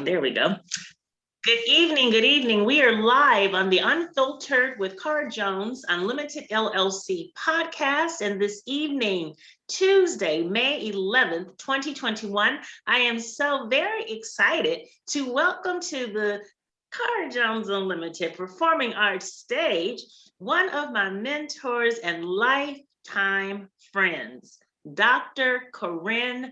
there we go. Good evening, good evening. We are live on the Unfiltered with Cara Jones Unlimited LLC podcast. And this evening, Tuesday, May 11th, 2021, I am so very excited to welcome to the Cara Jones Unlimited Performing Arts stage, one of my mentors and lifetime friends, Dr. KaRyn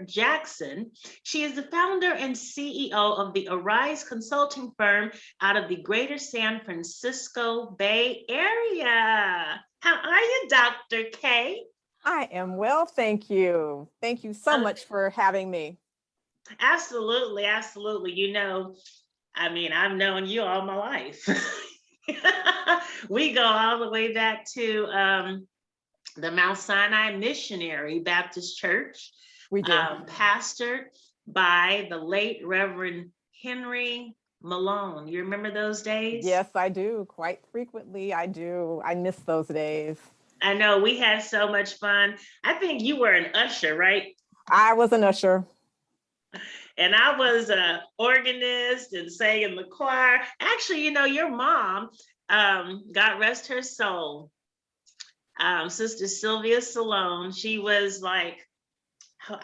Jackson. She is the founder and CEO of the Arise consulting firm out of the greater San Francisco Bay Area. How are you, Dr. K? I am well, thank you. Thank you so much for having me. Absolutely, absolutely. You know, I mean, I've known you all my life. We go all the way back to the Mount Sinai Missionary Baptist Church, we do. Pastored by the late Reverend Henry Malone. You remember those days? Yes, I do. Quite frequently, I do. I miss those days. I know, we had so much fun. I think you were an usher, right? I was an usher. And I was an organist and sang in the choir. Actually, you know, your mom, God rest her soul, Sister Sylvia Salone, she was like,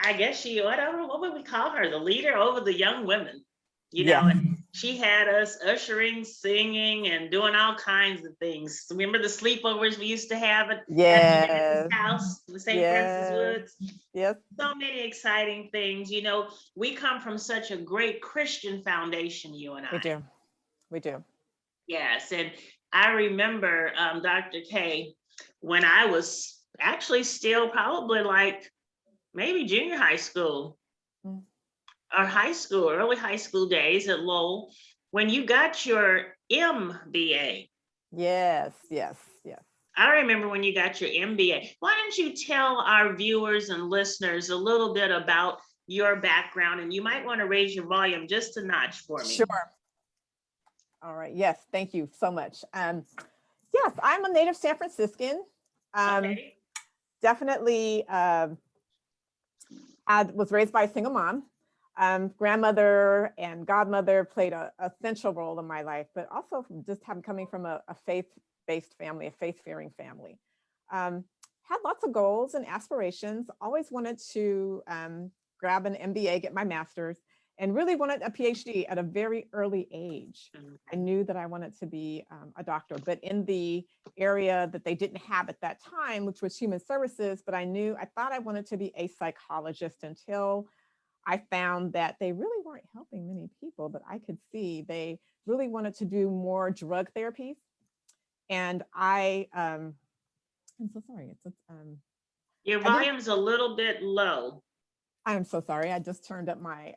I guess I don't know, what would we call her? The leader over the young women, you know, and she had us ushering, singing, and doing all kinds of things. Remember the sleepovers we used to have at the house in St. Francis Woods? Yes. So many exciting things. You know, we come from such a great Christian foundation, you and I. We do. We do. Yes. And I remember, Dr. K, when I was actually still probably like maybe junior high school or high school, early high school days at Lowell, when you got your MBA. Yes, yes, yes. I remember when you got your MBA. Why don't you tell our viewers and listeners a little bit about your background, and you might want to raise your volume just a notch for me. Sure. All right. Yes. Thank you so much. Yes, I'm a native San Franciscan. Okay. Definitely, I was raised by a single mom. Grandmother and godmother played an essential role in my life, but also just coming from a faith-based family, a faith-fearing family. Had lots of goals and aspirations, always wanted to grab an MBA, get my master's, and really wanted a PhD at a very early age. I knew that I wanted to be a doctor, but in the area that they didn't have at that time, which was human services, but I thought I wanted to be a psychologist until I found that they really weren't helping many people, but I could see they really wanted to do more drug therapies. And I'm so sorry. Your volume's a little bit low. I'm so sorry. I just turned up my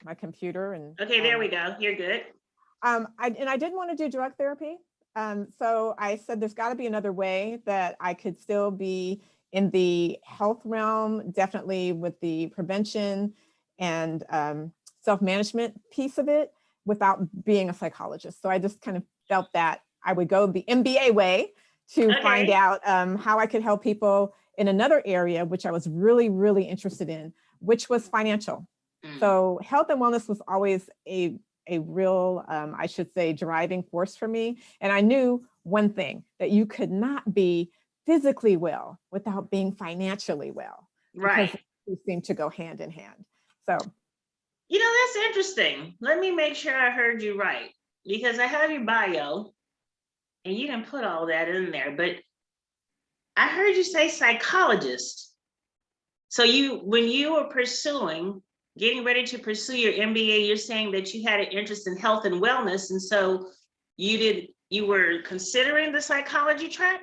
my computer and. Okay, there we go. You're good. I didn't want to do drug therapy. So I said, there's got to be another way that I could still be in the health realm, definitely with the prevention and self-management piece of it without being a psychologist. So I just kind of felt that I would go the MBA way to find out how I could help people in another area, which I was really, really interested in, which was financial. So health and wellness was always a real, I should say, driving force for me. And I knew one thing, that you could not be physically well without being financially well. Right. Because they seem to go hand in hand. So. You know, that's interesting. Let me make sure I heard you right, because I have your bio and you didn't put all that in there, but I heard you say psychologist. So when you were getting ready to pursue your MBA, you're saying that you had an interest in health and wellness. And so you were considering the psychology track?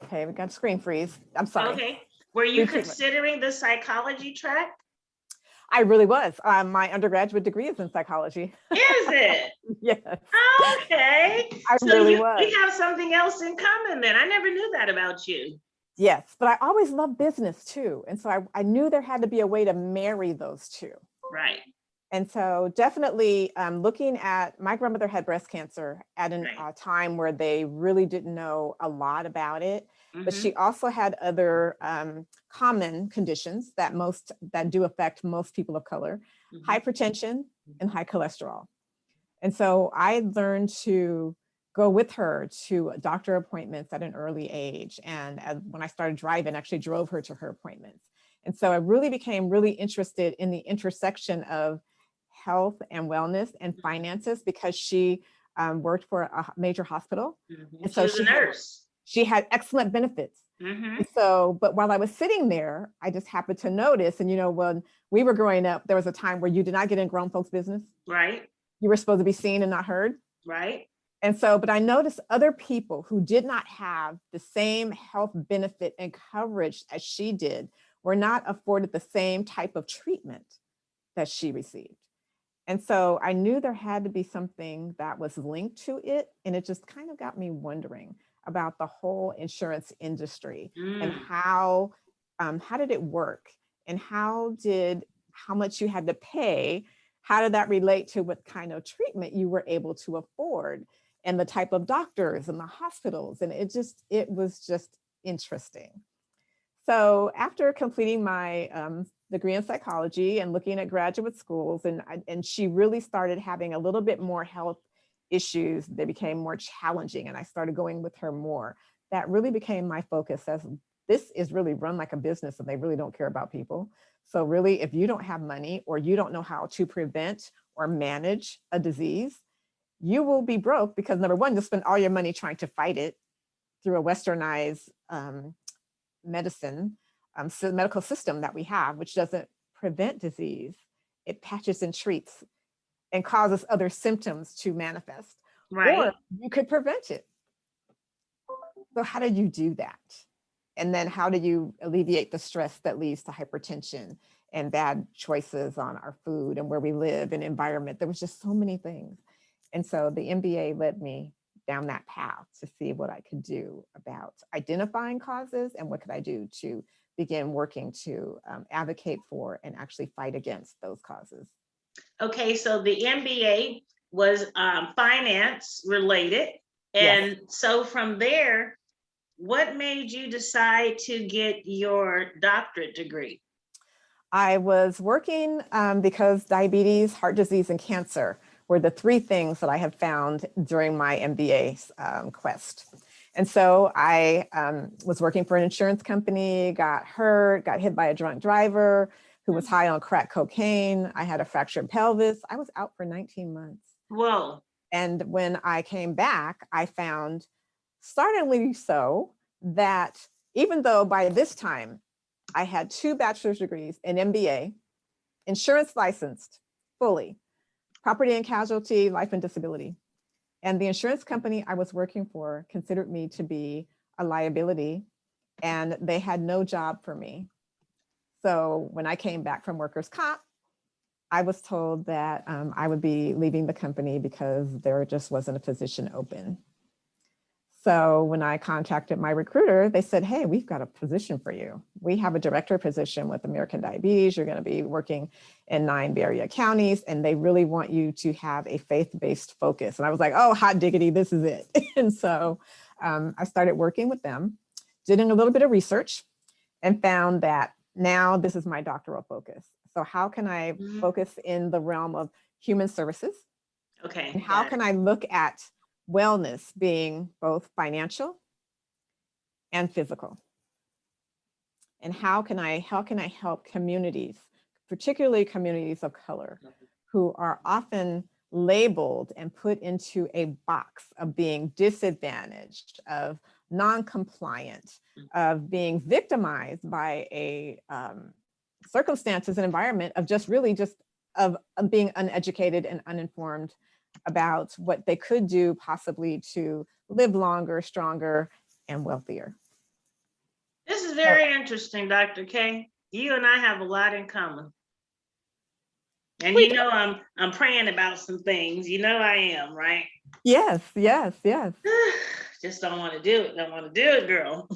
Okay, we got screen freeze. I'm sorry. Okay. Were you considering the psychology track? I really was. My undergraduate degree is in psychology. Is it? Yes. Okay. I really was. We have something else in common then. I never knew that about you. Yes, but I always loved business too. And so I knew there had to be a way to marry those two. Right. And so definitely looking at, my grandmother had breast cancer at a Right. time where they really didn't know a lot about it, but Mhm. she also had other common conditions that do affect most people of color, Mhm. hypertension and high cholesterol. And so I learned to go with her to doctor appointments at an early age. And when I started driving, I actually drove her to her appointments. And so I really became really interested in the intersection of health and wellness and finances, because she worked for a major hospital. Mhm. And She so was a nurse. she had excellent benefits. Mhm. And so, but while I was sitting there, I just happened to notice, and when we were growing up, there was a time where you did not get in grown folks' business. Right. You were supposed to be seen and not heard. Right. And so, but I noticed other people who did not have the same health benefit and coverage as she did were not afforded the same type of treatment that she received. And so I knew there had to be something that was linked to it. And it just kind of got me wondering about the whole insurance industry and Mm. how did it work, and how much you had to pay, how did that relate to what kind of treatment you were able to afford, and the type of doctors and the hospitals. And it was just interesting. So after completing my degree in psychology and looking at graduate schools, and she really started having a little bit more health issues, they became more challenging, and I started going with her more. That really became my focus, as this is really run like a business and they really don't care about people. So really, if you don't have money or you don't know how to prevent or manage a disease, you will be broke, because number one, you'll spend all your money trying to fight it through a westernized medicine, medical system that we have, which doesn't prevent disease. It patches and treats and causes other symptoms to manifest. Right. Or you could prevent it. So how do you do that? And then how do you alleviate the stress that leads to hypertension and bad choices on our food and where we live and environment? There was just so many things. And so the MBA led me down that path to see what I could do about identifying causes and what could I do to begin working to advocate for and actually fight against those causes. Okay, so the MBA was finance related. Yes. And so from there, what made you decide to get your doctorate degree? I was working because diabetes, heart disease, and cancer were the three things that I have found during my MBA quest. And so I was working for an insurance company, got hurt, got hit by a drunk driver who was high on crack cocaine. I had a fractured pelvis. I was out for 19 months. Whoa. And when I came back, I found, startlingly so, that even though by this time I had 2 bachelor's degrees, an MBA, insurance licensed fully, property and casualty, life and disability. And the insurance company I was working for considered me to be a liability, and they had no job for me. So when I came back from workers' comp, I was told that I would be leaving the company because there just wasn't a position open. So when I contacted my recruiter, they said, hey, we've got a position for you. We have a director position with American Diabetes. You're going to be working in 9 Bay Area counties, and they really want you to have a faith-based focus. And I was like, oh, hot diggity, this is it. And so I started working with them, did a little bit of research, and found that now this is my doctoral focus. So how can I focus in the realm of human services? Okay. And how can I look at wellness being both financial and physical? And how can I help communities, particularly communities of color, who are often labeled and put into a box of being disadvantaged, of non-compliant, of being victimized by a circumstances and environment of just of being uneducated and uninformed about what they could do possibly to live longer, stronger, and wealthier. This is very interesting, Dr. K. You and I have a lot in common. And you know I'm praying about some things. You know I am, right? Yes, yes, yes. Just don't want to do it. Don't want to do it, girl.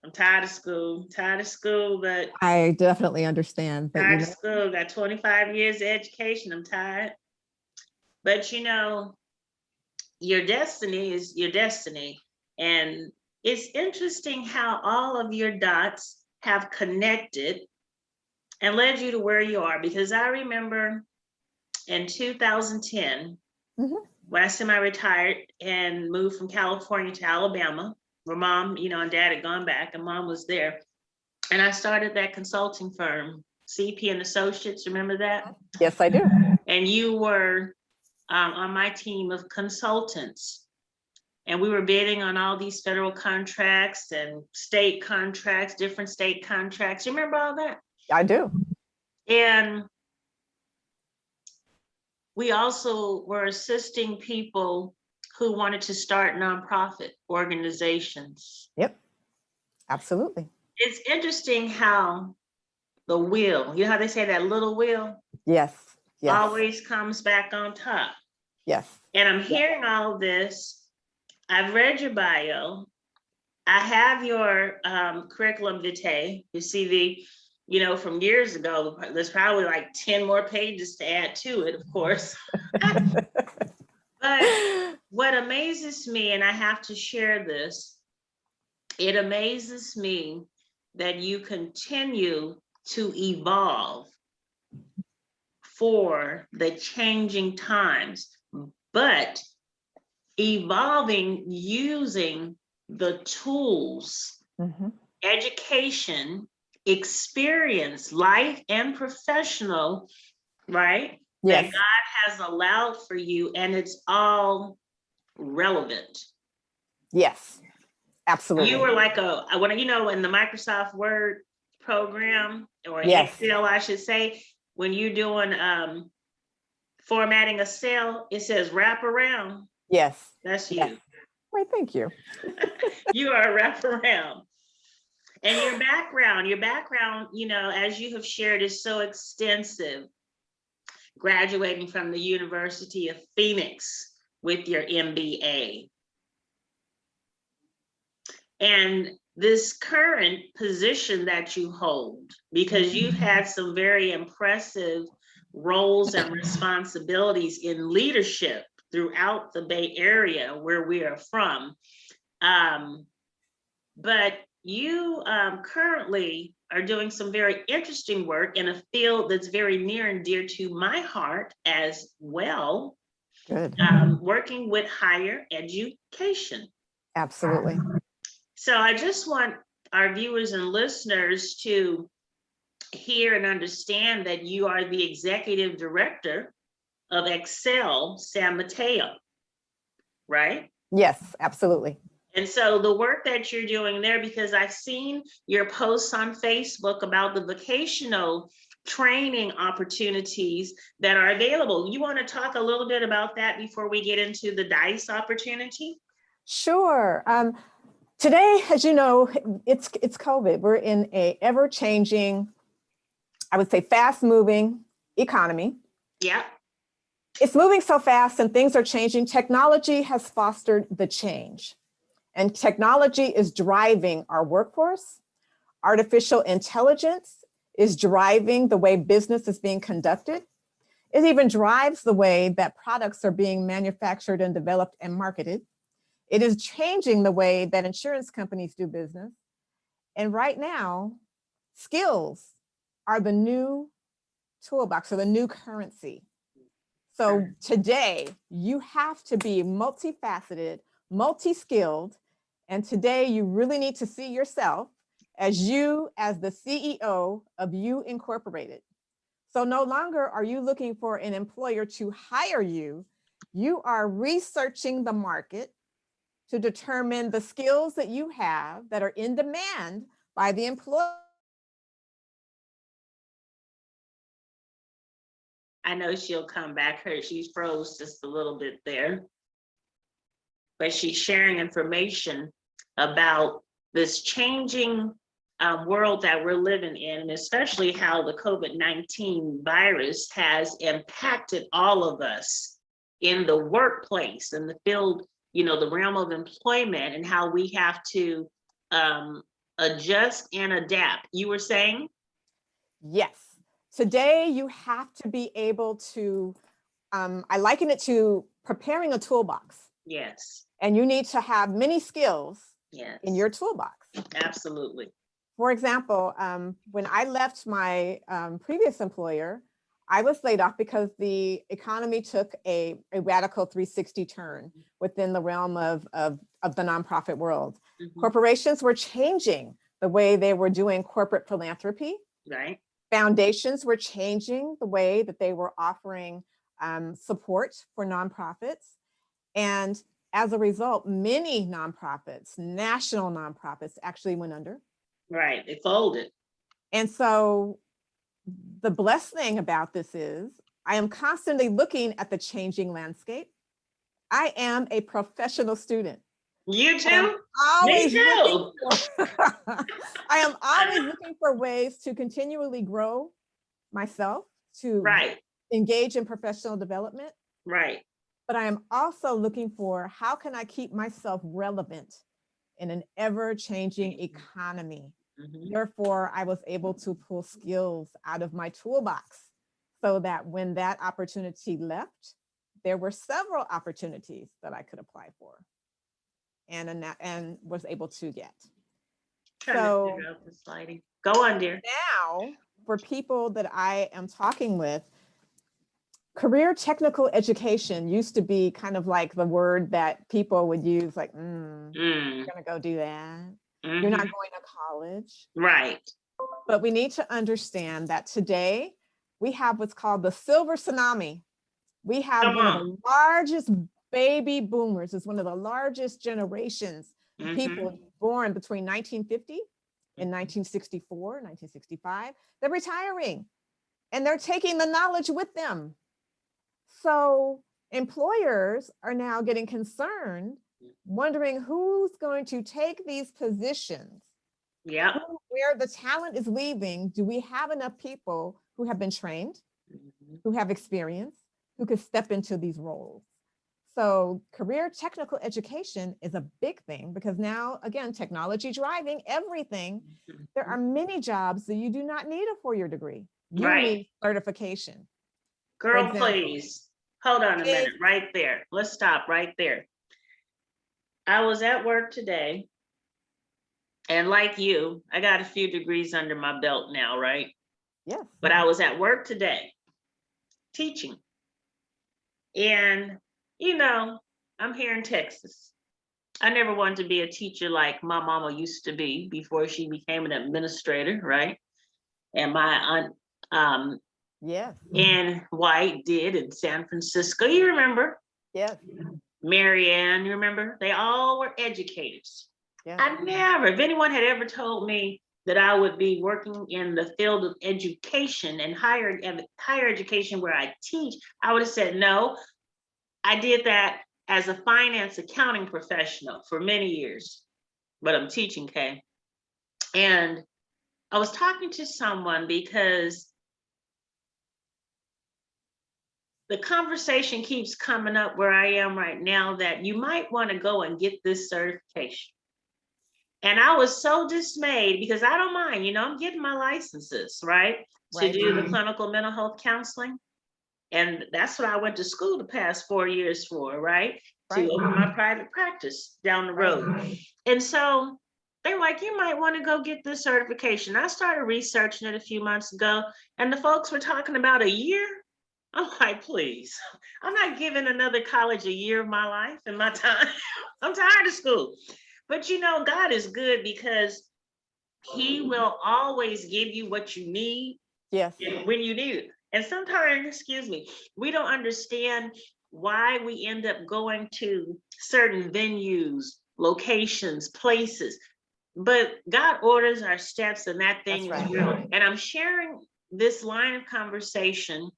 But I'm tired of school, but I definitely understand, but tired of school, got 25 years of education, I'm tired. But you know, your destiny is your destiny. And it's interesting how all of your dots have connected and led you to where you are. Because I remember in 2010, when I semi-retired and moved from California to Alabama, where mom, you know, and dad had gone back and mom was there. And I started that consulting firm, CP and Associates, remember that? Yes, I do. And you were on my team of consultants. And we were bidding on all these federal contracts and state contracts, different state contracts. You remember all that? I do. And we also were assisting people who wanted to start nonprofit organizations. Yep, absolutely. It's interesting how the wheel, you know how they say that little wheel? Yes, yes. Always comes back on top. Yes. And I'm hearing all of this. I've read your bio. I have your curriculum vitae, your CV, you know, from years ago. There's probably like 10 more pages to add to it, of course. But what amazes me, and I have to share this, it amazes me that you continue to evolve for the changing times, but evolving using the tools, education, experience, life and professional, right? Yes. That God has allowed for you, and it's all relevant. Yes, absolutely. You were like when you know in the Microsoft Word program or Yes. Excel, I should say, when you're doing formatting a cell, it says wrap around. Yes. That's you. Yes. Wait, thank you. You are a wraparound. And your background, you know, as you have shared, is so extensive. Graduating from the University of Phoenix with your MBA. And this current position that you hold, because you've had some very impressive roles and responsibilities in leadership throughout the Bay Area where we are from. But you currently are doing some very interesting work in a field that's very near and dear to my heart as well. Good. Working with higher education. Absolutely. So I just want our viewers and listeners to hear and understand that you are the executive director of Excel San Mateo, right? Yes, absolutely. And so the work that you're doing there, because I've seen your posts on Facebook about the vocational training opportunities that are available. You want to talk a little bit about that before we get into the DICE opportunity? Sure. Today, as you know, it's COVID. We're in a ever-changing, I would say fast-moving economy. Yeah. It's moving so fast and things are changing. Technology has fostered the change. And technology is driving our workforce. Artificial intelligence is driving the way business is being conducted. It even drives the way that products are being manufactured and developed and marketed. It is changing the way that insurance companies do business. And right now, skills are the new toolbox or the new currency. So today, you have to be multifaceted, multi-skilled, and today you really need to see yourself as the CEO of You Incorporated. So no longer are you looking for an employer to hire you, you are researching the market to determine the skills that you have that are in demand by the employer. I know she'll come back. She's froze just a little bit there. But she's sharing information about this changing world that we're living in, and especially how the COVID-19 virus has impacted all of us in the workplace, in the field, you know, the realm of employment, and how we have to adjust and adapt. You were saying? Yes. Today, you have to be able to, I liken it to preparing a toolbox. Yes. And you need to have many skills in your toolbox. Absolutely. For example, when I left my previous employer, I was laid off because the economy took a radical 360 turn within the realm of the nonprofit world. Mm-hmm. Corporations were changing the way they were doing corporate philanthropy. Right. Foundations were changing the way that they were offering support for nonprofits. And as a result, many nonprofits, national nonprofits, actually went under. Right, they folded. And so the blessed thing about this is I am constantly looking at the changing landscape. I am a professional student. You too? Me too. I am always Right. looking for ways to continually grow myself, to Right. engage in professional development. Right. But I am also looking for how can I keep myself relevant in an ever-changing economy. Mm-hmm. Therefore, I was able to pull skills out of my toolbox so that when that opportunity left, there were several opportunities that I could apply for and was able to get. So go on, dear. Now, for people that I am talking with, career technical education used to be kind of like the word that people would use, like, you're gonna go do that. Mm-hmm. You're not going to college. Right. But we need to understand that today we have what's called the silver tsunami. We have one of the largest baby boomers. It's one of the largest generations of people born between 1950 and 1964, 1965. They're retiring and they're taking the knowledge with them. So employers are now getting concerned, wondering who's going to take these positions. Yeah. Where the talent is leaving, do we have enough people who have been trained, who have experience, who could step into these roles? So career technical education is a big thing because now, again, technology driving everything. There are many jobs that you do not need a four-year degree. You need certification. Girl, please, hold on a minute right there. Let's stop right there. I was at work today, and like you, I got a few degrees under my belt now, right? Yes. But I was at work today teaching. And, you know, I'm here in Texas. I never wanted to be a teacher like my mama used to be before she became an administrator, right? And my aunt, and White did in San Francisco. You remember? Yes. Marianne, you remember? They all were educators. Yeah. I never, if anyone had ever told me that I would be working in the field of education and higher education where I teach, I would have said no. I did that as a finance accounting professional for many years, but I'm teaching, Kay. And I was talking to someone because the conversation keeps coming up where I am right now that you might want to go and get this certification. And I was so dismayed because I don't mind, you know, I'm getting my licenses, right? To do the clinical mental health counseling. And that's what I went to school the past 4 years for, right? To open my private practice down the road. And so they were like, you might want to go get this certification. I started researching it a few months ago, and the folks were talking about a year. I'm like, please, I'm not giving another college a year of my life and my time. I'm tired of school. But you know, God is good because He will always give you what you need when you need it. And sometimes, excuse me, we don't understand why we end up going to certain venues, locations, places. But God orders our steps, and that thing is real. And I'm sharing this line of conversation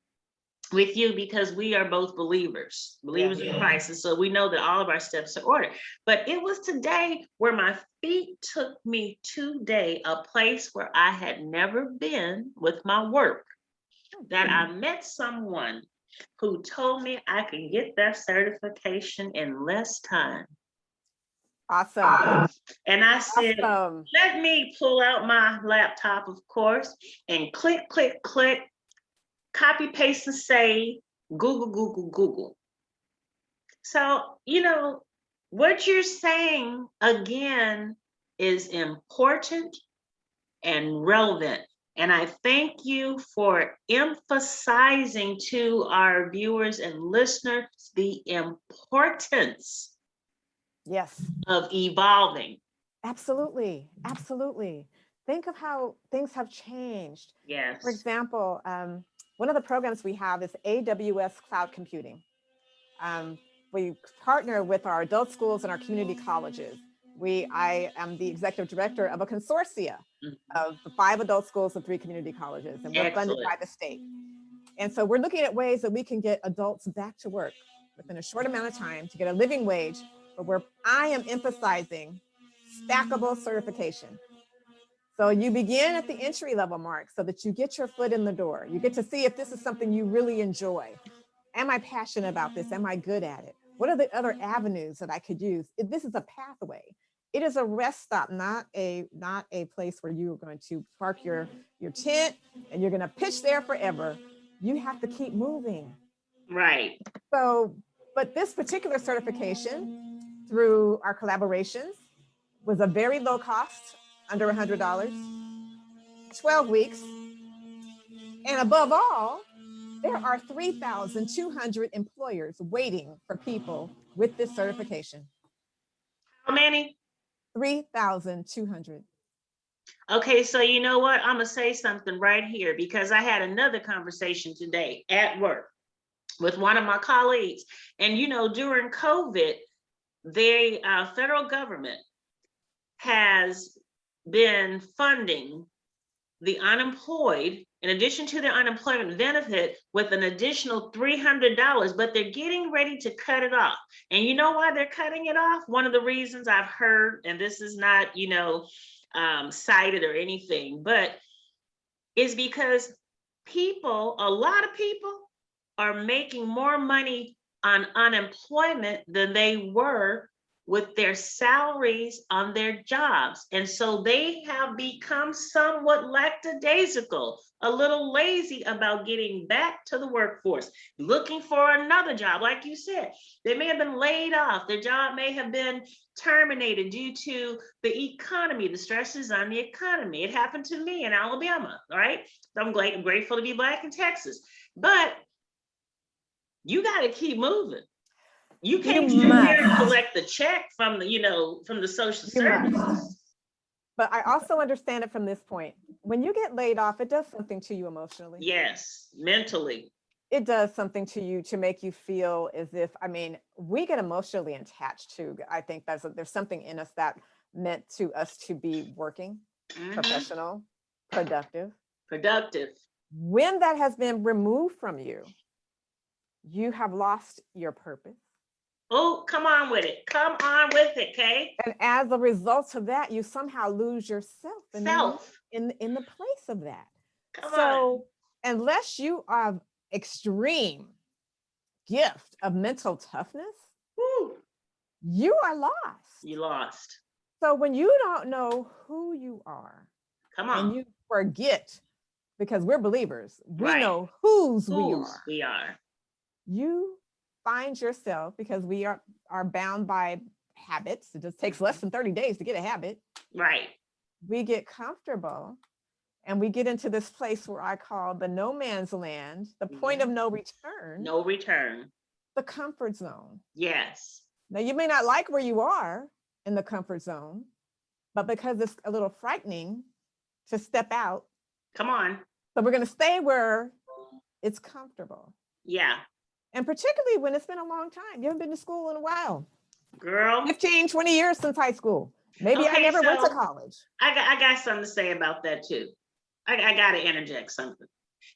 with you because we are both believers in Christ. And so we know that all of our steps are ordered. But it was today where my feet took me to a place where I had never been with my work, that I met someone who told me I could get that certification in less time. Awesome. And I said, Awesome. let me pull out my laptop, of course, and click, click, click, copy, paste, and save, Google, Google, Google. So, what you're saying again is important and relevant. And I thank you for emphasizing to our viewers and listeners the importance Yes. of evolving. Absolutely. Absolutely. Think of how things have changed. Yes. For example, one of the programs we have is AWS Cloud Computing. We partner with our adult schools and our community colleges. I am the executive director of a consortia of the 5 adult schools and 3 community colleges, and we're funded by the state. And so we're looking at ways that we can get adults back to work within a short amount of time to get a living wage, but where I am emphasizing stackable certification. So you begin at the entry level mark so that you get your foot in the door. You get to see if this is something you really enjoy. Am I passionate about this? Am I good at it? What are the other avenues that I could use? This is a pathway. It is a rest stop, not a place where you are going to park your tent and you're going to pitch there forever. You have to keep moving. Right. So, but this particular certification through our collaborations was a very low cost, under $100, 12 weeks. And above all, there are 3,200 employers waiting for people with this certification. How many? 3,200. Okay, so you know what? I'm gonna say something right here because I had another conversation today at work with one of my colleagues. And during COVID, the federal government has been funding the unemployed, in addition to their unemployment benefit, with an additional $300, but they're getting ready to cut it off. And you know why they're cutting it off? One of the reasons I've heard, and this is not, cited or anything, but is because a lot of people are making more money on unemployment than they were with their salaries on their jobs. And so they have become somewhat lackadaisical, a little lazy about getting back to the workforce, looking for another job. Like you said, they may have been laid off. Their job may have been terminated due to the economy, the stresses on the economy. It happened to me in Alabama, all right? So I'm grateful to be Black in Texas. But you got to keep moving. You can't sit there and collect the check from the social services. But I also understand it from this point. When you get laid off, it does something to you emotionally. Yes, mentally. It does something to you to make you feel as if, we get emotionally attached to. I think there's something in us that meant to us to be working, professional, productive. When that has been removed from you, you have lost your purpose. Oh, come on with it. Come on with it, Kay. And as a result of that, you somehow lose yourself in the place of that. Come on. Unless you are extreme gift of mental toughness, you are lost. You lost. So when you don't know who you are, and you forget, because we're believers, we know whose we are. You find yourself, because we are bound by habits. It just takes less than 30 days to get a habit. Right. We get comfortable and we get into this place where I call the no man's land, the point of no return. No return. The comfort zone. Yes. Now you may not like where you are in the comfort zone, but because it's a little frightening to step out. Come on. So we're going to stay where it's comfortable. Yeah. And particularly when it's been a long time. You haven't been to school in a while. Girl. 15, 20 years since high school. Maybe I never went to college. I got something to say about that too. I got to interject something.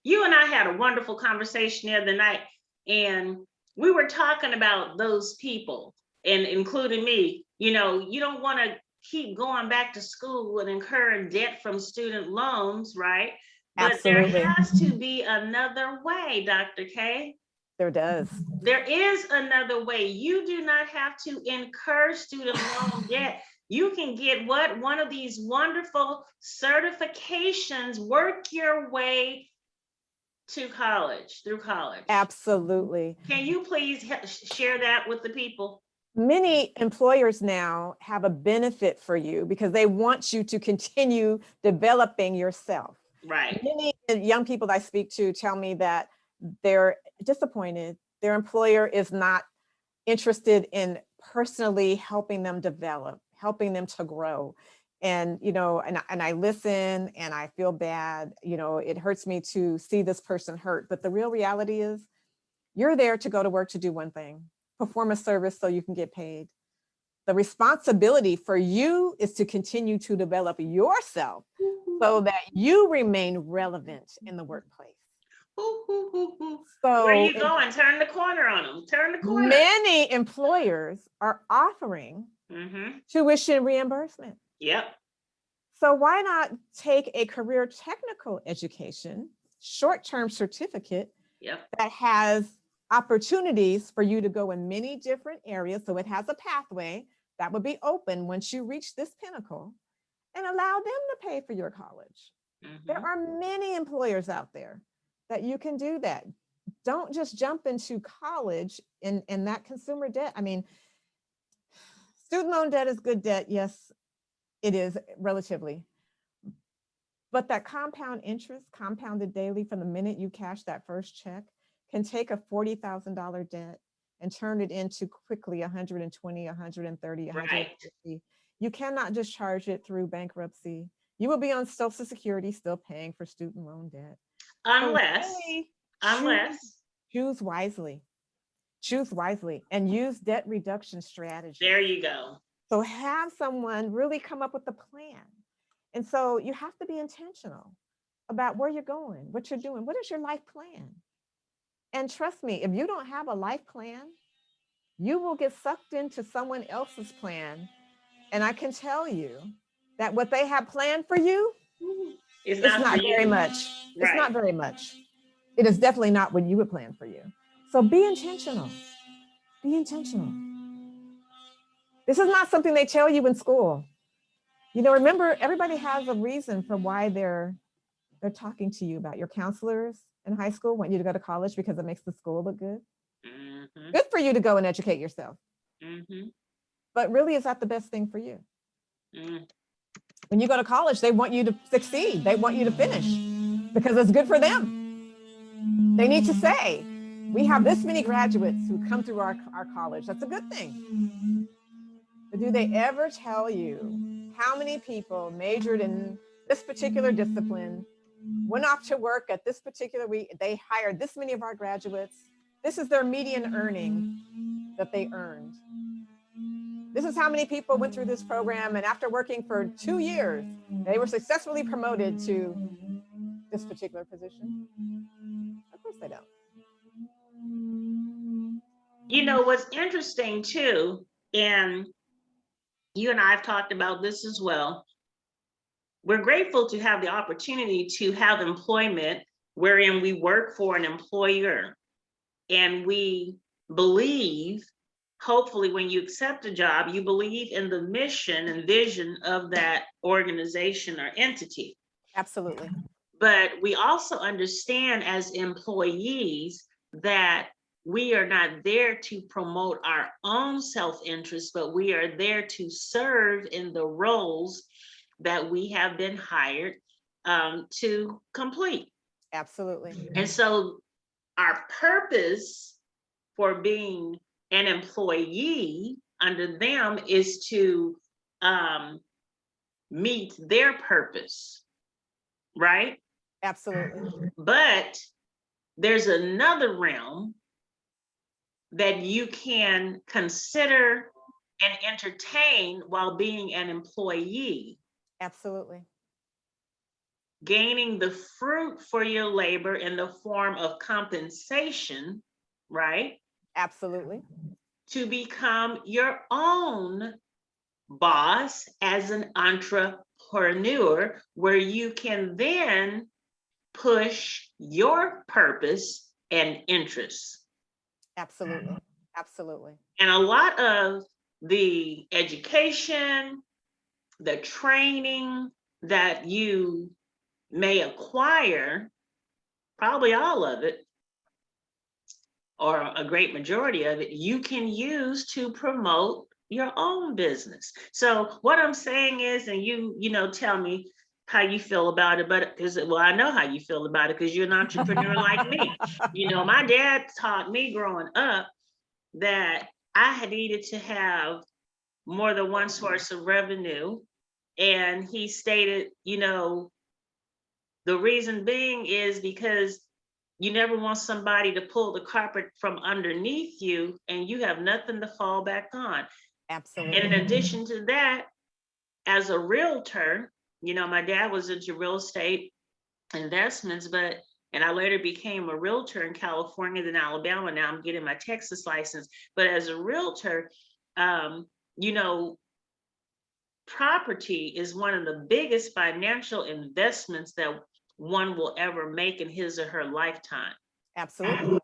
You and I had a wonderful conversation the other night, and we were talking about those people, and including me. You don't want to keep going back to school and incur debt from student loans, right? But Absolutely. There has to be another way, Dr. K. There does. There is another way. You do not have to incur student loan debt. You can get one of these wonderful certifications, work your way to college, through college. Absolutely. Can you please share that with the people? Many employers now have a benefit for you because they want you to continue developing yourself. Right. Many young people that I speak to tell me that they're disappointed. Their employer is not interested in personally helping them develop, helping them to grow. And, you know, and I listen and I feel bad, you know, it hurts me to see this person hurt. But the real reality is you're there to go to work to do one thing, perform a service so you can get paid. The responsibility for you is to continue to develop yourself so that you remain relevant in the workplace. So Where are you going? Turn the corner on them. Turn the corner. Many employers are offering tuition reimbursement. Yep. So why not take a career technical education, short-term certificate that has opportunities for you to go in many different areas. So it has a pathway that would be open once you reach this pinnacle, and allow them to pay for your college. There are many employers out there that you can do that. Don't just jump into college in that consumer debt. I mean, student loan debt is good debt. Yes, it is relatively. But that compound interest, compounded daily from the minute you cash that first check, can take a $40,000 debt and turn it into quickly 120, 130, 150. You cannot discharge it through bankruptcy. You will be on Social Security still paying for student loan debt. Unless, so really choose wisely. Choose wisely and use debt reduction strategies. There you go. So have someone really come up with a plan. And so you have to be intentional about where you're going, what you're doing. What is your life plan? And trust me, if you don't have a life plan, you will get sucked into someone else's plan. And I can tell you that what they have planned for you is not very much. It's not very much. It is definitely not what you would plan for you. So be intentional. Be intentional. This is not something they tell you in school. You know, remember, everybody has a reason for why they're talking to you about. Your counselors in high school want you to go to college because it makes the school look good. Good for you to go and educate yourself. But really, is that the best thing for you? When you go to college, they want you to succeed. They want you to finish because it's good for them. They need to say, we have this many graduates who come through our college. That's a good thing. But do they ever tell you how many people majored in this particular discipline, went off to work at this particular week, they hired this many of our graduates. This is their median earning that they earned. This is how many people went through this program, and after working for 2 years, they were successfully promoted to this particular position. Of course they don't. You know, what's interesting too, and you and I have talked about this as well, we're grateful to have the opportunity to have employment wherein we work for an employer, and we believe, hopefully when you accept a job, you believe in the mission and vision of that organization or entity. Absolutely. But we also understand as employees that we are not there to promote our own self-interest, but we are there to serve in the roles that we have been hired to complete. Absolutely. And so our purpose for being an employee under them is to meet their purpose, right? Absolutely. But there's another realm that you can consider and entertain while being an employee. Absolutely. Gaining the fruit for your labor in the form of compensation, right? Absolutely. To become your own boss as an entrepreneur, where you can then push your purpose and interests. Absolutely. Absolutely. And a lot of the education, the training that you may acquire, probably all of it, or a great majority of it, you can use to promote your own business. So what I'm saying is, and you know, tell me how you feel about it, but because, well, I know how you feel about it because you're an entrepreneur like me. You know, my dad taught me growing up that I had needed to have more than one source of revenue. And he stated, you know, the reason being is because you never want somebody to pull the carpet from underneath you and you have nothing to fall back on. Absolutely. And in addition to that, as a realtor, you know, my dad was into real estate investments, and I later became a realtor in California, then Alabama. Now I'm getting my Texas license. But as a realtor, you know, property is one of the biggest financial investments that one will ever make in his or her lifetime. Absolutely.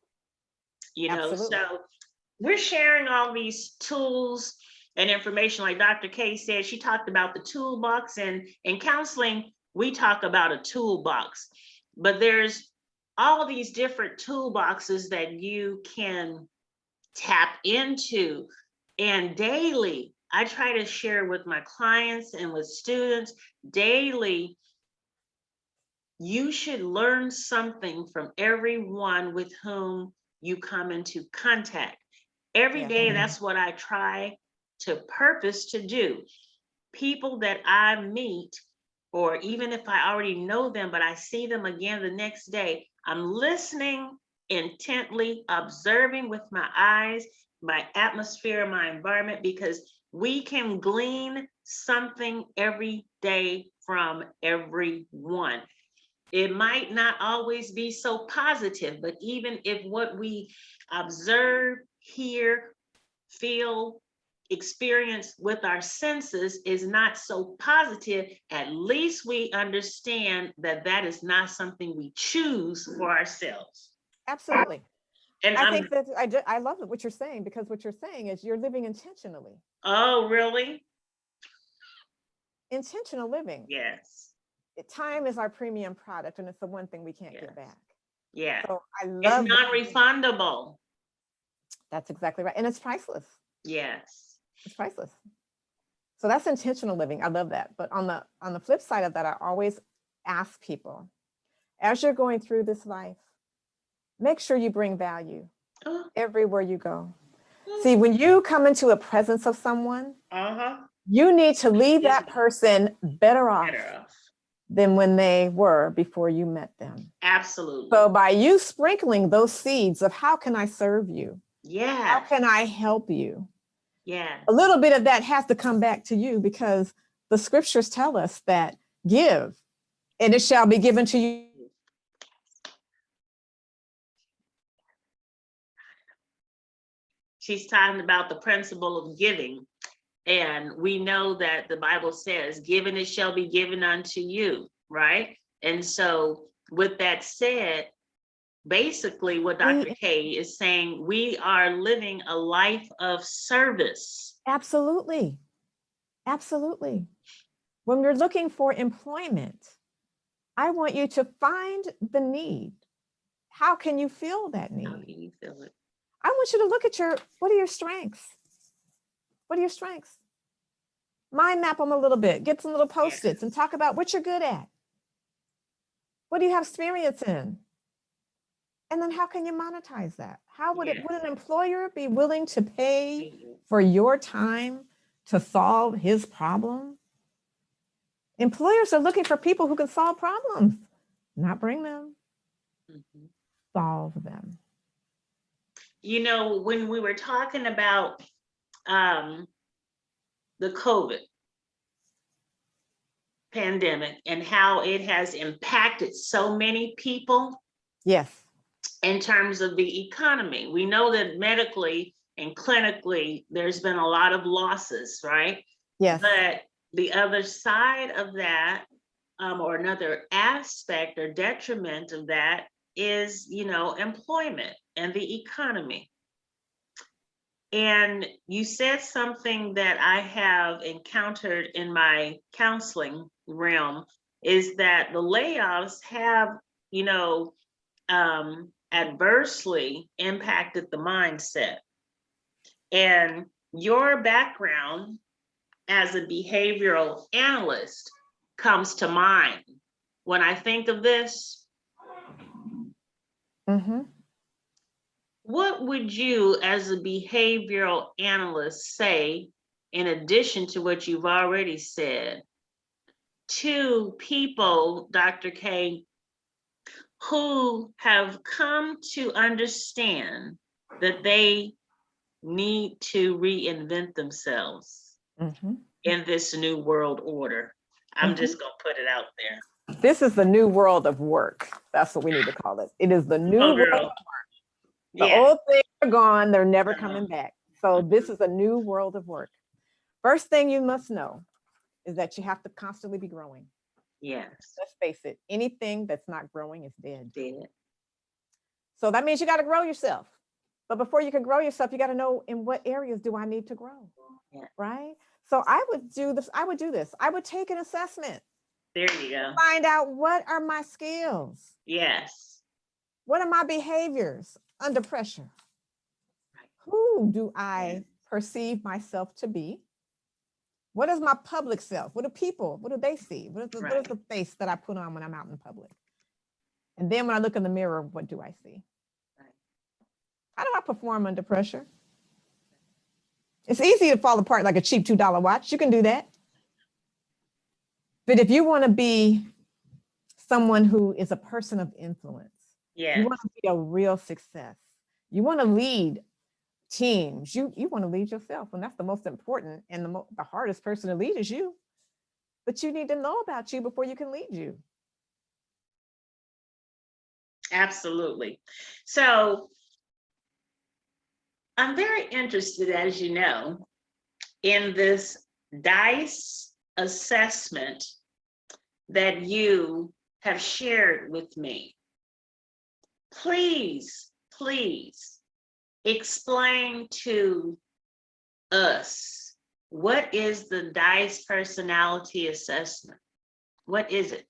You know, Absolutely. so we're sharing all these tools and information. Like Dr. K said, she talked about the toolbox, and in counseling, we talk about a toolbox, but there's all these different toolboxes that you can tap into. And daily, I try to share with my clients and with students daily, you should learn something from everyone with whom you come into contact. Every Yeah. day, that's what I try to purpose to do. People that I meet, or even if I already know them, but I see them again the next day, I'm listening intently, observing with my eyes, my atmosphere, my environment, because we can glean something every day from everyone. It might not always be so positive, but even if what we observe, hear, feel, experience with our senses is not so positive, at least we understand that that is not something we choose for ourselves. Absolutely. And I think that I love what you're saying, because what you're saying is you're living intentionally. oh, really? Intentional living. Yes. Time is our premium product, and it's the one thing we can't get back. Yeah. So I It's love non-refundable. That's exactly right. And it's priceless. Yes. It's priceless. So that's intentional living. I love that. But on the flip side of that, I always ask people, as you're going through this life, make sure you bring value everywhere you go. See, when you come into a presence of someone, you need to leave that person better off than when they were before you met them. Absolutely. So by you sprinkling those seeds of how can I serve you? Yeah. How can I help you? Yeah. A little bit of that has to come back to you, because the scriptures tell us that give and it shall be given to you. She's talking about the principle of giving. And we know that the Bible says, given it shall be given unto you, right? And so with that said, basically what Dr. K is saying, we are living a life of service. Absolutely. Absolutely. When we're looking for employment, I want you to find the need. How can you fill that need? How can you feel it? I want you to look at what are your strengths? What are your strengths? Mind map them a little bit, get some little Post-its and talk about what you're good at. What do you have experience in? And then how can you monetize that? How would would an employer be willing to pay for your time to solve his problem? Employers are looking for people who can solve problems, not bring them, solve them. You know, when we were talking about the COVID pandemic and how it has impacted so many people. Yes. In terms of the economy, we know that medically and clinically, there's been a lot of losses, right? Yes. But the other side of that, or another aspect or detriment of that is, you know, employment and the economy. And you said something that I have encountered in my counseling realm is that the layoffs have, you know, adversely impacted the mindset. And your background as a behavioral analyst comes to mind when I think of this. Mm-hmm. What would you, as a behavioral analyst, say, in addition to what you've already said, to people, Dr. K, who have come to understand that they need to reinvent themselves Mm-hmm. in this new world order? I'm just going to put it out there. This is the new world of work. That's what we need to call it. It is the new Oh, world of girl. work. The Yeah. old things are gone. They're never coming back. So this is a new world of work. First thing you must know is that you have to constantly be growing. Yes. Let's face it, anything that's not growing is dead. Dead. So that means you got to grow yourself. But before you can grow yourself, you got to know in what areas do I need to grow, right? So I would do this. I would take an assessment. There you go. Find out what are my skills. Yes. What are my behaviors under pressure? Who do I perceive myself to be? What is my public self? What do they see? What is the face that I put on when I'm out in public? And then when I look in the mirror, what do I see? How do I perform under pressure? It's easy to fall apart like a cheap $2 watch. You can do that. But if you want to be someone who is a person of influence, you want to be a real success, you want to lead teams, you want to lead yourself. And that's the most important and the hardest person to lead is you. But you need to know about you before you can lead you. Absolutely. So I'm very interested, as you know, in this DICE assessment that you have shared with me. Please, please explain to us, what is the DICE personality assessment? What is it?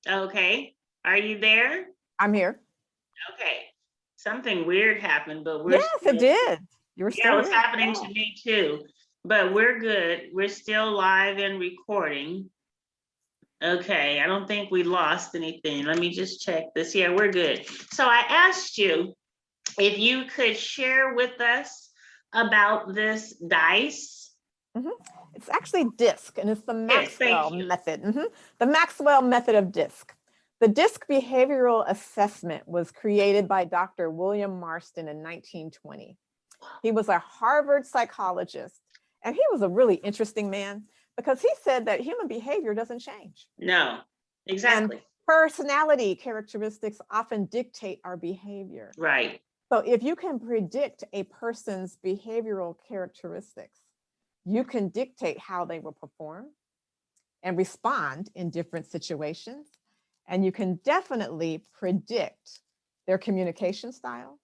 Okay, are you there? I'm here. Okay, something weird happened, but we're yes, it did. You were still yeah, it's here. happening to me too, but we're good. We're still live and recording. Okay, I don't think we lost anything. Let me just check this. Yeah, we're good. So I asked you if you could share with us about this DICE. It's actually DISC, and it's the Maxwell method. The Maxwell method of DISC. The DISC behavioral assessment was created by Dr. William Marston in 1920. He was a Harvard psychologist, and he was a really interesting man because he said that human behavior doesn't change. No, exactly. And personality characteristics often dictate our behavior. Right. So if you can predict a person's behavioral characteristics, you can dictate how they will perform and respond in different situations. And you can definitely predict their communication style.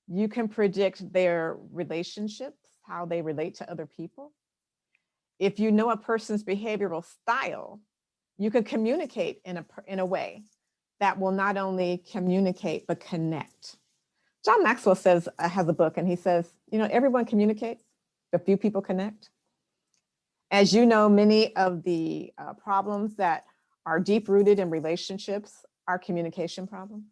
You can predict their relationships, how they relate to other people. If you know a person's behavioral style, you can communicate in a way that will not only communicate, but connect. John Maxwell has a book, and he says, everyone communicates, but few people connect. As you know, many of the problems that are deep-rooted in relationships are communication problems.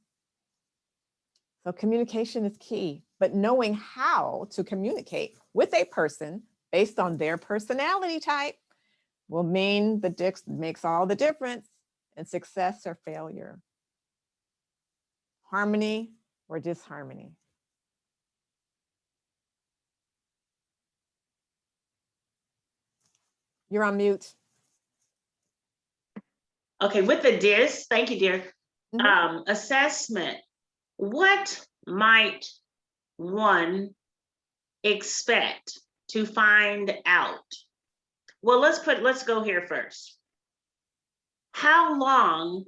So communication is key, but knowing how to communicate with a person based on their personality type will mean the DISC makes all the difference in success or failure, harmony or disharmony. You're on mute. Okay, with the DISC, thank you, dear. Assessment, what might one expect to find out? Well, let's go here first. How long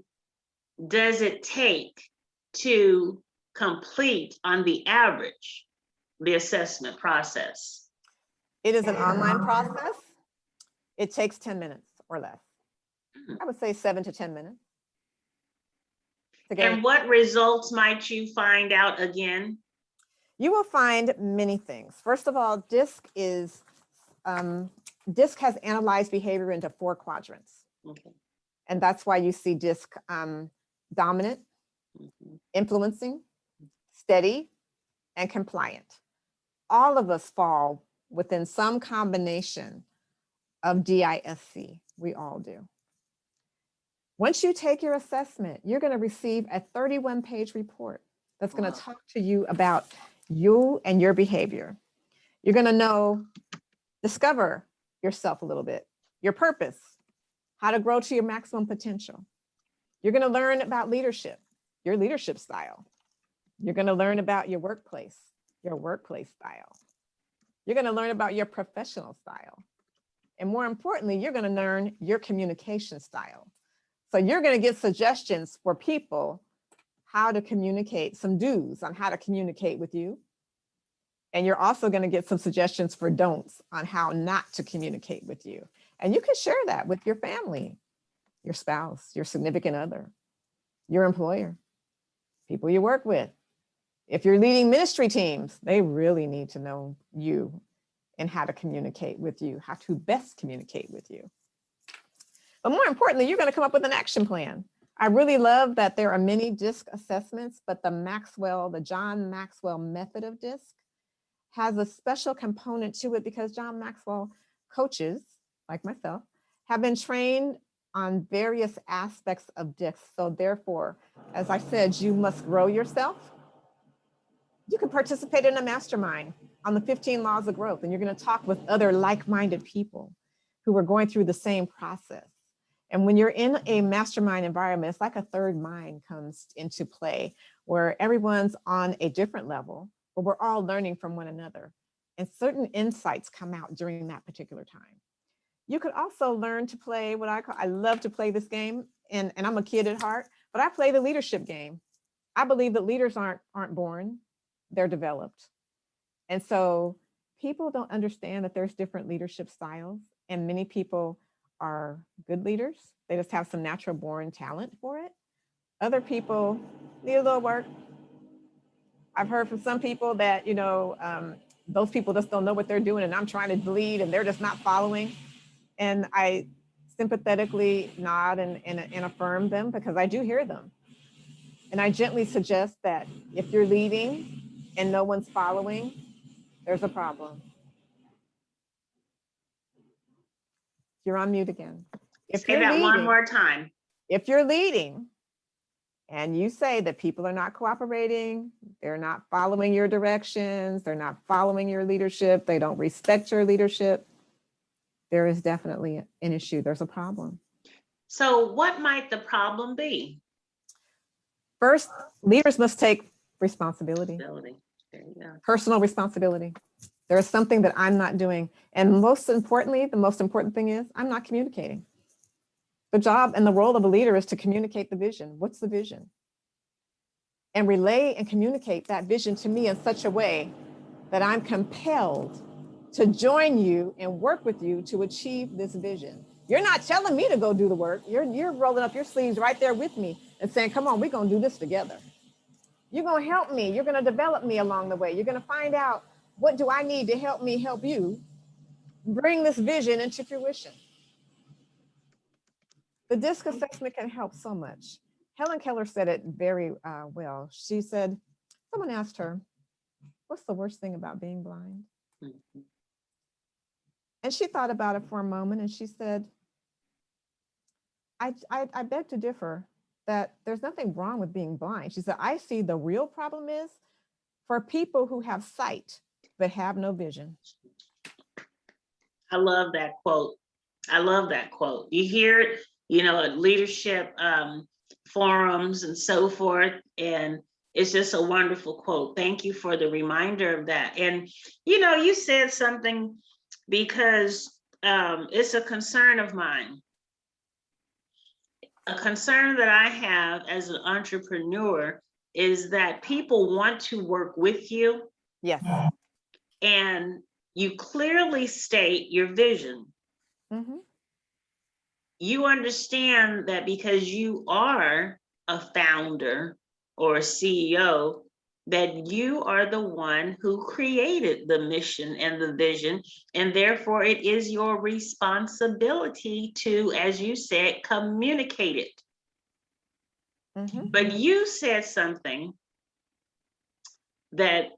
does it take to complete on the average the assessment process? It is an online process. It takes 10 minutes or less. I would say 7 to 10 minutes. And what results might you find out again? You will find many things. First of all, DISC has analyzed behavior into 4 quadrants. Okay. And that's why you see DISC dominant, influencing, steady, and compliant. All of us fall within some combination of DISC. We all do. Once you take your assessment, you're going to receive a 31-page report that's going to talk to you about you and your behavior. You're going to discover yourself a little bit, your purpose, how to grow to your maximum potential. You're going to learn about leadership, your leadership style. You're going to learn about your workplace style. You're going to learn about your professional style. And more importantly, you're going to learn your communication style. So you're going to get suggestions for people how to communicate, some do's on how to communicate with you. And you're also going to get some suggestions for don'ts on how not to communicate with you. And you can share that with your family, your spouse, your significant other, your employer, people you work with. If you're leading ministry teams, they really need to know you and how to communicate with you, how to best communicate with you. But more importantly, you're going to come up with an action plan. I really love that there are many DISC assessments, but the John Maxwell method of DISC has a special component to it because John Maxwell coaches, like myself, have been trained on various aspects of DISC. So therefore, as I said, you must grow yourself. You can participate in a mastermind on the 15 laws of growth, and you're going to talk with other like-minded people who are going through the same process. And when you're in a mastermind environment, it's like a third mind comes into play where everyone's on a different level, but we're all learning from one another. And certain insights come out during that particular time. You could also learn to play what I love to play this game, and I'm a kid at heart, but I play the leadership game. I believe that leaders aren't born, they're developed. And so people don't understand that there's different leadership styles, and many people are good leaders. They just have some natural born talent for it. Other people need a little work. I've heard from some people that, those people just don't know what they're doing, and I'm trying to lead and they're just not following. And I sympathetically nod and affirm them because I do hear them. And I gently suggest that if you're leading and no one's following, there's a problem. You're on mute again. Say that one more time. If you're leading and you say that people are not cooperating, they're not following your directions, they're not following your leadership, they don't respect your leadership, there is definitely an issue. There's a problem. So what might the problem be? First, leaders must take responsibility. There you go. Personal responsibility. There is something that I'm not doing. And most importantly, the most important thing is I'm not communicating. The job and the role of a leader is to communicate the vision. What's the vision? And relay and communicate that vision to me in such a way that I'm compelled to join you and work with you to achieve this vision. You're not telling me to go do the work. You're rolling up your sleeves right there with me and saying, come on, we're going to do this together. You're going to help me. You're going to develop me along the way. You're going to find out what do I need to help me help you bring this vision into fruition. The DISC assessment can help so much. Helen Keller said it very well. She said, someone asked her, what's the worst thing about being blind? Mm-hmm. And she thought about it for a moment and she said, I beg to differ that there's nothing wrong with being blind. She said, I see the real problem is for people who have sight but have no vision. I love that quote. I love that quote. You hear it, at leadership forums and so forth, and it's just a wonderful quote. Thank you for the reminder of that. And, you said something because it's a concern of mine. A concern that I have as an entrepreneur is that people want to work with you. Yes. And you clearly state your vision. Mm-hmm. You understand that because you are a founder or a CEO, that you are the one who created the mission and the vision, and therefore it is your responsibility to, as you said, communicate it. Mm-hmm. But you said something that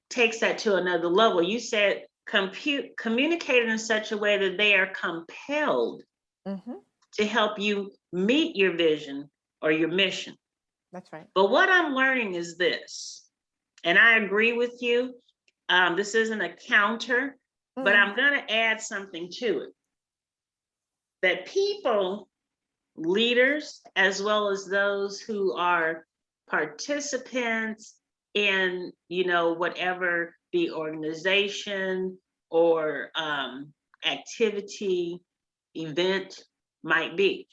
takes that to another level. You said communicate in such a way that they are compelled Mm-hmm. to help you meet your vision or your mission. That's right. But what I'm learning is this, and I agree with you. This isn't a counter, but I'm going to add something to it. That people, leaders, as well as those who are participants in, whatever the organization or activity, event might be.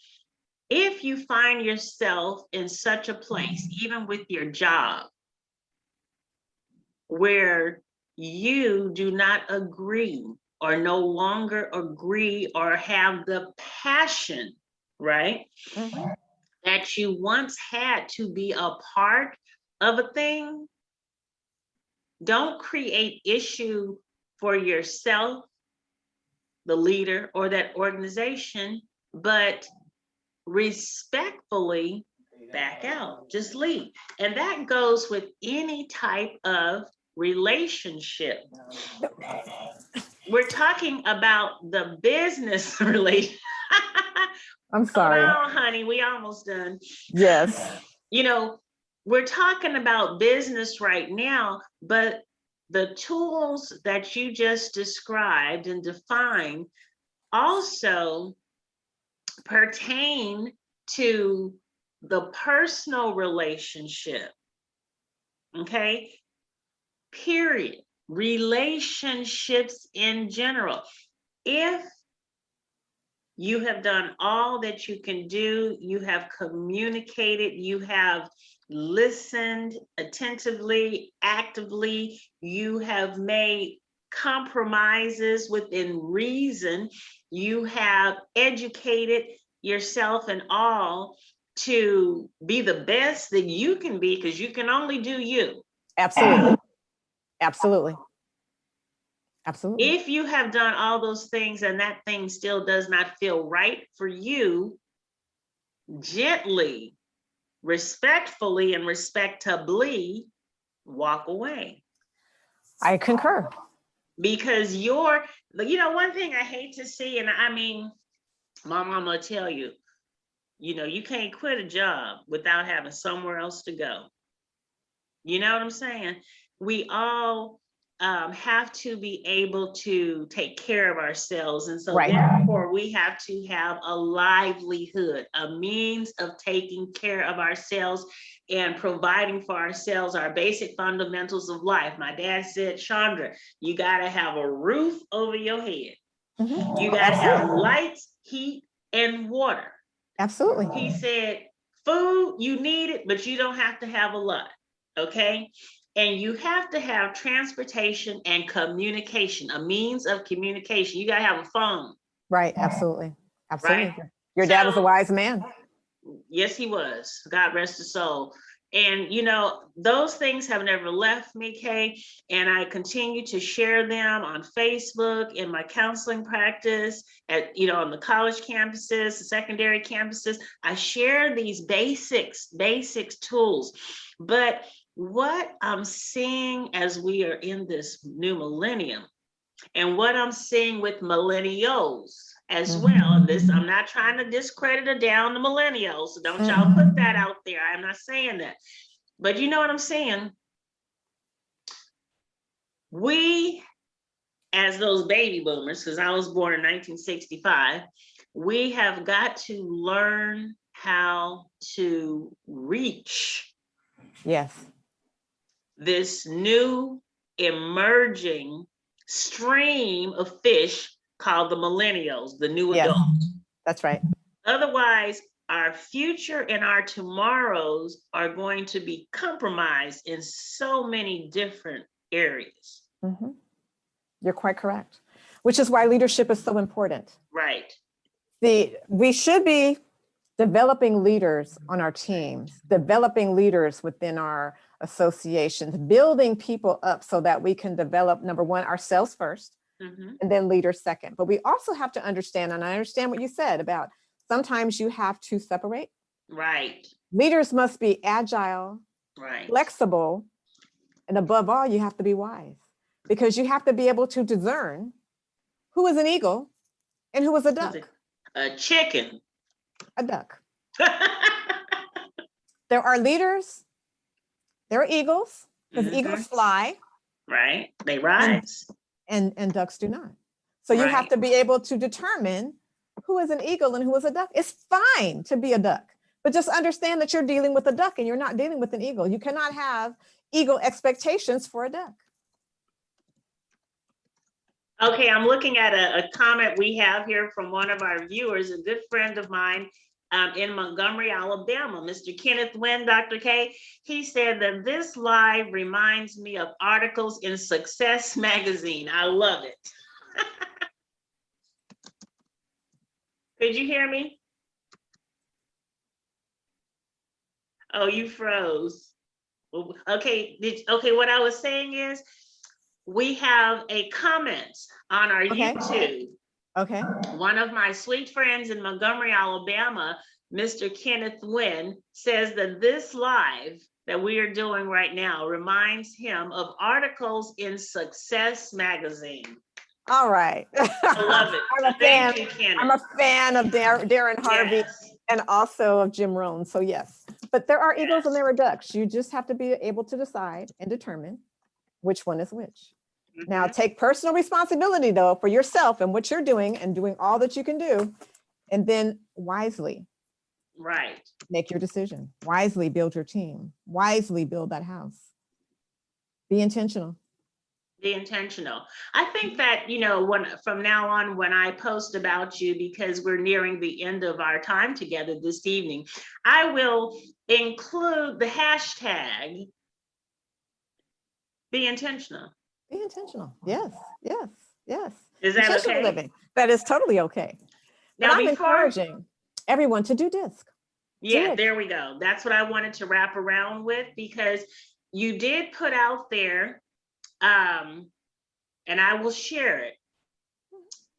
If you find yourself in such a place, even with your job, where you do not agree or no longer agree or have the passion, right, that you once had to be a part of a thing, don't create issue for yourself, the leader, or that organization, but respectfully back out, just leave. And that goes with any type of relationship. We're talking about the business relation. I'm sorry. Hold on, honey, we almost done. Yes. We're talking about business right now, but the tools that you just described and defined also pertain to the personal relationship. Okay, period. Relationships in general. If you have done all that you can do, you have communicated, you have listened attentively, actively, you have made compromises within reason, you have educated yourself and all to be the best that you can be, because you can only do you. Absolutely. Absolutely. Absolutely. If you have done all those things and that thing still does not feel right for you, gently, respectfully, and respectably walk away. I concur. Because one thing I hate to see, and I mean, my mama will tell you, you can't quit a job without having somewhere else to go. You know what I'm saying? We all have to be able to take care of ourselves. And so therefore we have to have a livelihood, a means of taking care of ourselves and providing for ourselves our basic fundamentals of life. My dad said, Chandra, you got to have a roof over your head. You got to have lights, heat, and water. Absolutely. He said, food, you need it, but you don't have to have a lot. Okay. And you have to have transportation and communication, a means of communication. You got to have a phone. Right. Absolutely. Absolutely. Right? Your dad was a wise man. Yes, he was. God rest his soul. And, those things have never left me, Kay. And I continue to share them on Facebook, in my counseling practice, on the college campuses, the secondary campuses. I share these basics tools. But what I'm seeing as we are in this new millennium, and what I'm seeing with millennials as well, and this, I'm not trying to discredit or down the millennials, so don't y'all put that out there. I'm not saying that. But you know what I'm saying? We, as those baby boomers, because I was born in 1965, we have got to learn how to reach this new emerging stream of fish called the millennials, the new adults. That's right. Otherwise, our future and our tomorrows are going to be compromised in so many different areas. Mm-hmm. You're quite correct, which is why leadership is so important. Right. We should be developing leaders on our teams, developing leaders within our associations, building people up so that we can develop, number one, ourselves first, and then leaders second. But we also have to understand, and I understand what you said about sometimes you have to separate. Right. Leaders must be agile, Right. flexible, and above all, you have to be wise, because you have to be able to discern who is an eagle and who is a duck. A chicken. A duck. There are leaders, there are eagles, because eagles fly. Right. They rise. And ducks do not. So you have to be able to determine who is an eagle and who is a duck. It's fine to be a duck, but just understand that you're dealing with a duck and you're not dealing with an eagle. You cannot have eagle expectations for a duck. Okay, I'm looking at a comment we have here from one of our viewers, a good friend of mine in Montgomery, Alabama, Mr. Kenneth Wynn, Dr. K. He said that this live reminds me of articles in Success magazine. I love it. Could you hear me? Oh, you froze. Okay, okay, what I was saying is, we have a comment on our YouTube. Okay. One of my sweet friends in Montgomery, Alabama, Mr. Kenneth Wynn, says that this live that we are doing right now reminds him of articles in Success magazine. All right. I love it. I'm a Thank fan. you, Kenneth. I'm a fan of Darren Harvey. Yes. And also of Jim Rohn. So yes, but there are eagles and there are ducks. You just have to be able to decide and determine which one is which. Now take personal responsibility though for yourself and what you're doing and doing all that you can do, and then wisely make your decision. Wisely build your team. Wisely build that house. Be intentional. Be intentional. I think that, you know, from now on, when I post about you, because we're nearing the end of our time together this evening, I will include the hashtag be intentional. Be intentional. Yes, yes, yes. Is that okay? Living. That is totally okay. Now, but I'm encouraging everyone to do DISC. Yeah, there we go. That's what I wanted to wrap around with, because you did put out there, and I will share it.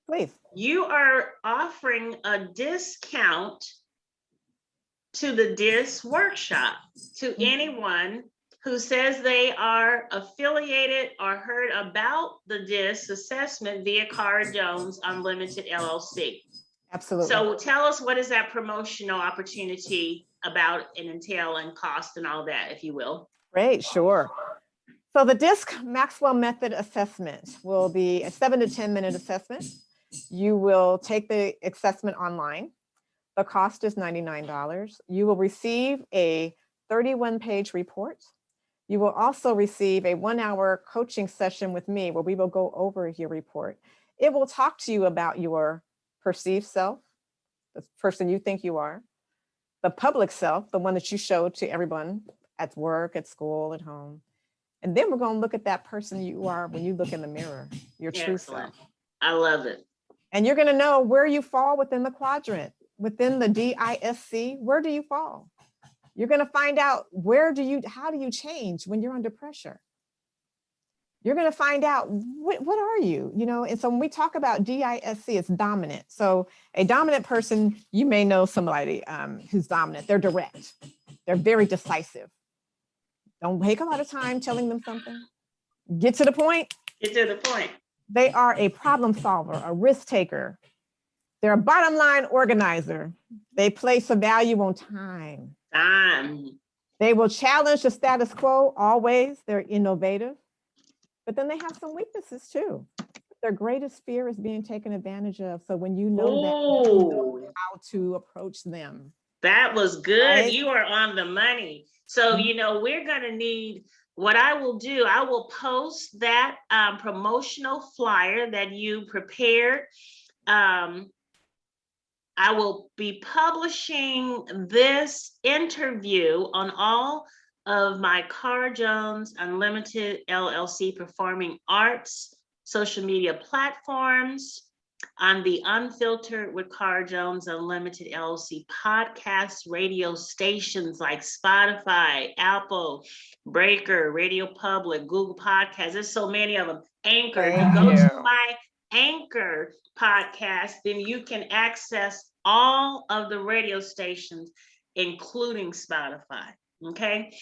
Please. You are offering a discount to the DISC workshop to anyone who says they are affiliated or heard about the DISC assessment via Cara Jones Unlimited LLC. Absolutely. So tell us, what is that promotional opportunity about and entail and cost and all that, if you will? Great, sure. So the DISC Maxwell Method assessment will be a 7 to 10 minute assessment. You will take the assessment online. The cost is $99. You will receive a 31-page report. You will also receive a 1-hour coaching session with me where we will go over your report. It will talk to you about your perceived self, the person you think you are, the public self, the one that you show to everyone at work, at school, at home. And then we're going to look at that person you are when you look in the mirror, your true self. I love it. And you're going to know where you fall within the quadrant, within the DISC. Where do you fall? You're going to find out how do you change when you're under pressure? You're going to find out what are you, and so when we talk about DISC, it's dominant. So a dominant person, you may know somebody who's dominant. They're direct. They're very decisive. Don't take a lot of time telling them something. Get to the point. Get to the point. They are a problem solver, a risk taker. They're a bottom line organizer. They place a value on time. They will challenge the status quo always. They're innovative. But then they have some weaknesses too. Their greatest fear is being taken advantage of. So when you know that, you know how to approach them. That was good. Right? You are on the money. So, we're going to need, what I will do, I will post that promotional flyer that you prepared I will be publishing this interview on all of my Cara Jones Unlimited LLC Performing Arts social media platforms, on the Unfiltered with Cara Jones Unlimited LLC podcast radio stations like Spotify, Apple, Breaker, Radio Public, Google Podcasts. There's so many of them. Anchor. If you go to my Anchor podcast, then you can access all of the radio stations, including Spotify. Okay.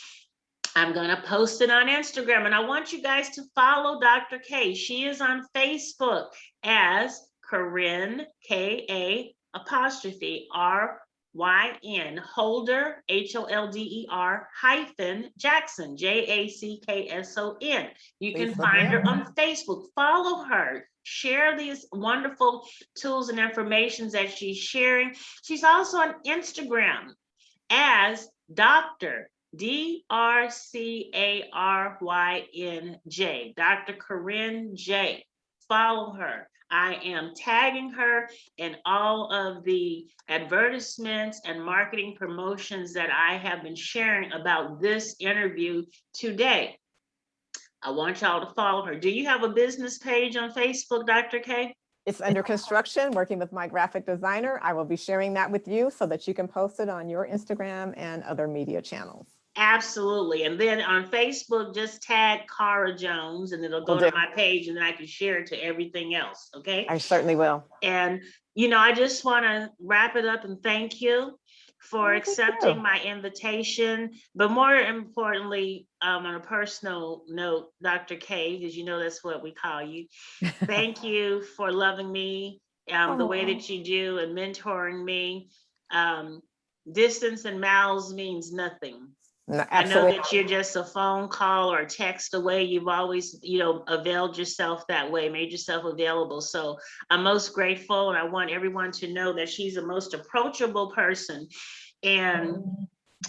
I'm going to post it on Instagram, and I want you guys to follow Dr. K. She is on Facebook as KaRyns, KA apostrophe RYN Holder, HOLDER hyphen Jackson, JACKSON. You can find her on Facebook. Follow her. Share these wonderful tools and information that she's sharing. She's also on Instagram as Dr. DRCARYNJ, Dr. KaRyns J. Follow her. I am tagging her in all of the advertisements and marketing promotions that I have been sharing about this interview today. I want y'all to follow her. Do you have a business page on Facebook, Dr. K? It's under construction, working with my graphic designer. I will be sharing that with you so that you can post it on your Instagram and other media channels. Absolutely. And then on Facebook, just tag Cara Jones and it'll go to my page, and then I can share it to everything else. Okay. I certainly will. And, you know, I just want to wrap it up and thank you for accepting my invitation. But more importantly, on a personal note, Dr. K, because you know that's what we call you. Thank you for loving me the way that you do and mentoring me. Distance and miles means nothing. No, I know that you're just a phone call or a text away. You've always, you know, availed yourself that way, made yourself available. So I'm most grateful, and I want everyone to know that she's the most approachable person, and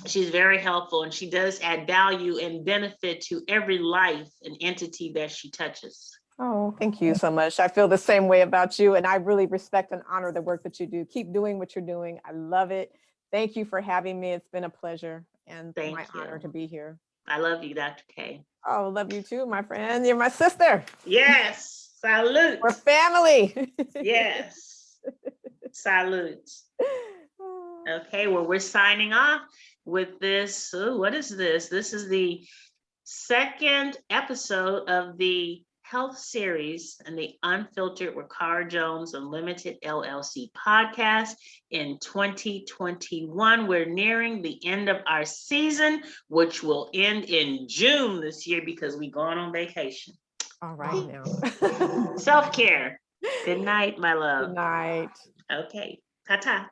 she's very helpful, and she does add value and benefit to every life and entity that she touches. Oh, thank you so much. I feel the same way about you, and I really respect and honor the work that you do. Keep doing what you're doing. I love it. Thank you for having me. It's been a pleasure and my honor to be here. I love you, Dr. K. Oh, love you too, my friend. You're my sister. Yes. Salute. We're family. Yes. Salute. Okay, well, we're signing off with this. Ooh, what is this? This is the second episode of the health series and the Unfiltered with Cara Jones Unlimited LLC podcast in 2021. We're nearing the end of our season, which will end in June this year because we're going on vacation. All right now. Self-care. Good night, my love. Good night. Okay. Ta-ta.